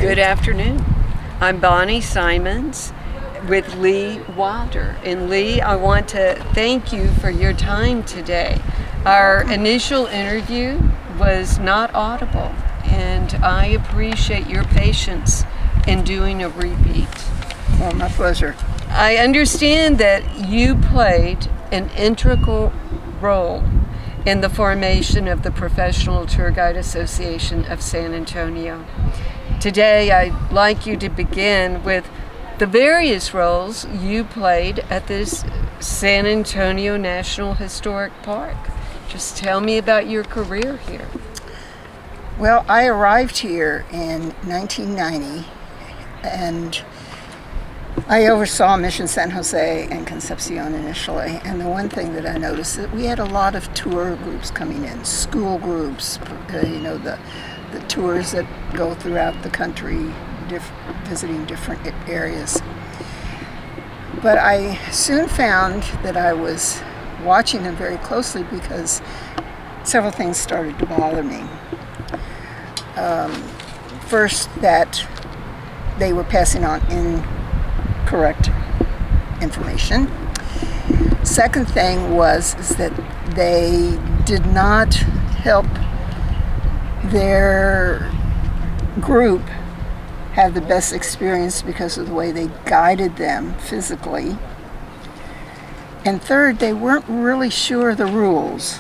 Good afternoon. I'm Bonnie Simons with Lee Wilder. And Lee, I want to thank you for your time today. Our initial interview was not audible, and I appreciate your patience in doing a repeat. Well, my pleasure. I understand that you played an integral role in the formation of the Professional Tour Guide Association of San Antonio. Today, I'd like you to begin with the various roles you played at this San Antonio National Historic Park. Just tell me about your career here. Well, I arrived here in 1990, and I oversaw Mission San Jose and Concepcion initially. And the one thing that I noticed is that we had a lot of tour groups coming in, school groups, the tours that go throughout the country, visiting different areas. But I soon found that I was watching them very closely because several things started to bother me. First, that they were passing on incorrect information. Second thing was that they did not help their group have the best experience because of the way they guided them physically. And third, they weren't really sure of the rules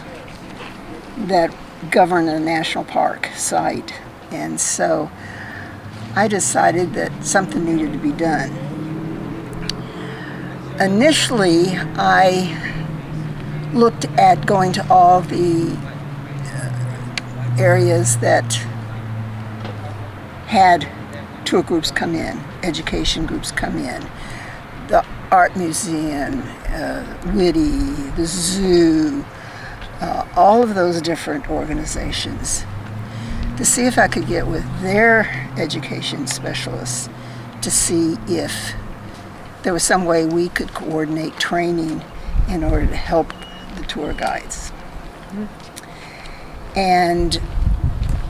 that govern a national park site. And so I decided that something needed to be done. Initially, I looked at going to all the areas that had tour groups come in, education groups come in, the art museum, Whitty, the zoo, all of those different organizations, to see if I could get with their education specialists to see if there was some way we could coordinate training in order to help the tour guides. And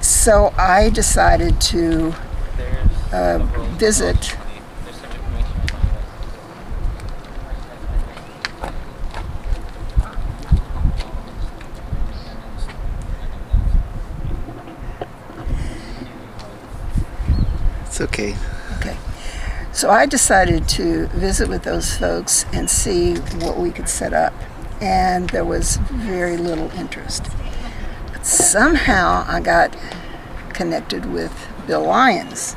so I decided to visit It's okay. Okay. So I decided to visit with those folks and see what we could set up. And there was very little interest. But somehow I got connected with Bill Lyons,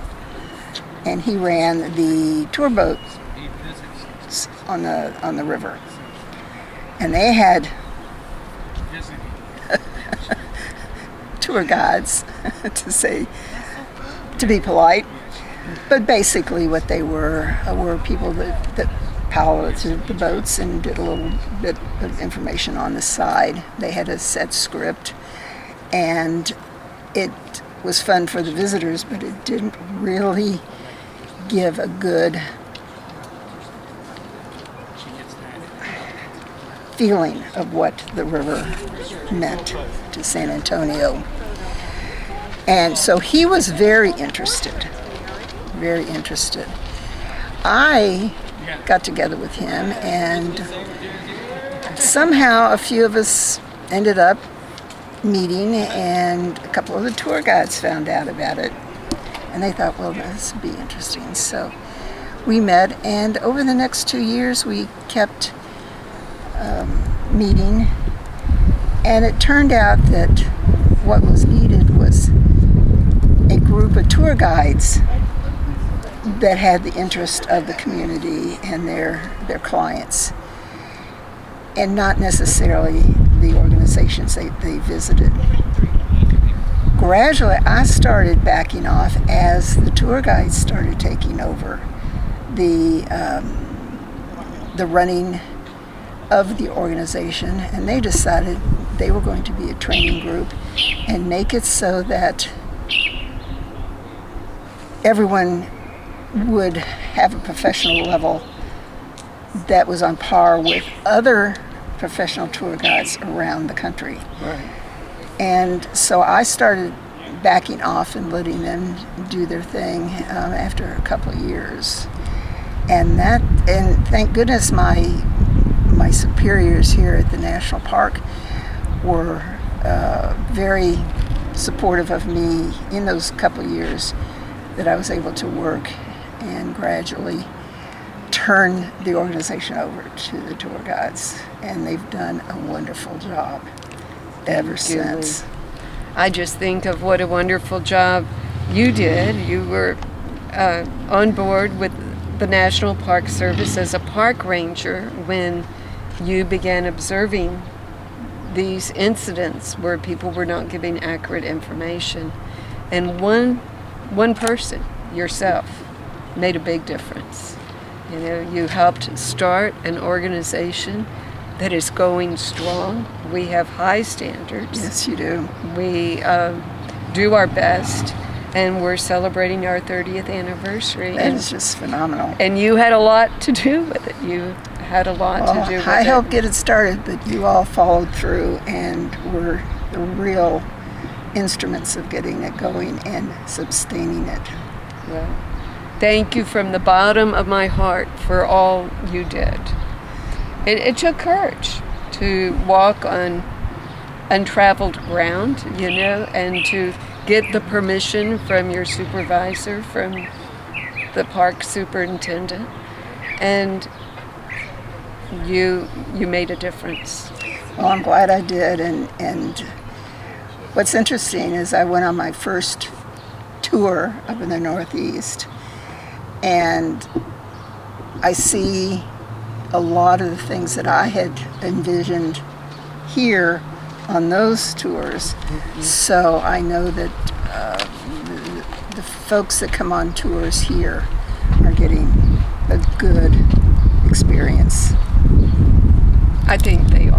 and he ran the tour boats on the river. And they had tour guides, to be polite. But basically what they were people that piloted the boats and did a little bit of information on the side. They had a set script, and it was fun for the visitors, but it didn't really give a good feeling of what the river meant to San Antonio. And so he was very interested. I got together with him, and somehow a few of us ended up meeting, and a couple of the tour guides found out about it, and they thought, well, this would be interesting. So we met, and over the next 2 years we kept meeting, and it turned out that what was needed was a group of tour guides that had the interest of the community and their clients, and not necessarily the organizations they visited. Gradually, I started backing off as the tour guides started taking over the running of the organization, and they decided they were going to be a training group and make it so that everyone would have a professional level that was on par with other professional tour guides around the country. Right. And so I started backing off and letting them do their thing after a couple of years. And thank goodness my superiors here at the national park were very supportive of me in those couple of years that I was able to work and gradually turn the organization over to the tour guides. And they've done a wonderful job ever since. I just think of what a wonderful job you did. You were on board with the National Park Service as a park ranger when you began observing these incidents where people were not giving accurate information. And one person, yourself, made a big difference. You know, you helped start an organization that is going strong. We have high standards. Yes, you do. We do our best, and we're celebrating our 30th anniversary. That is just phenomenal. And you had a lot to do with it. You had a lot to do with it. I helped get it started, but you all followed through and were the real instruments of getting it going and sustaining it. Well, thank you from the bottom of my heart for all you did. It took courage to walk on untraveled ground, you know, and to get the permission from your supervisor, from the park superintendent, and you made a difference. Well, I'm glad I did, and what's interesting is I went on my first tour up in the Northeast, and I see a lot of the things that I had envisioned here on those tours. Mm-hmm. So I know that the folks that come on tours here are getting a good experience. I think they are.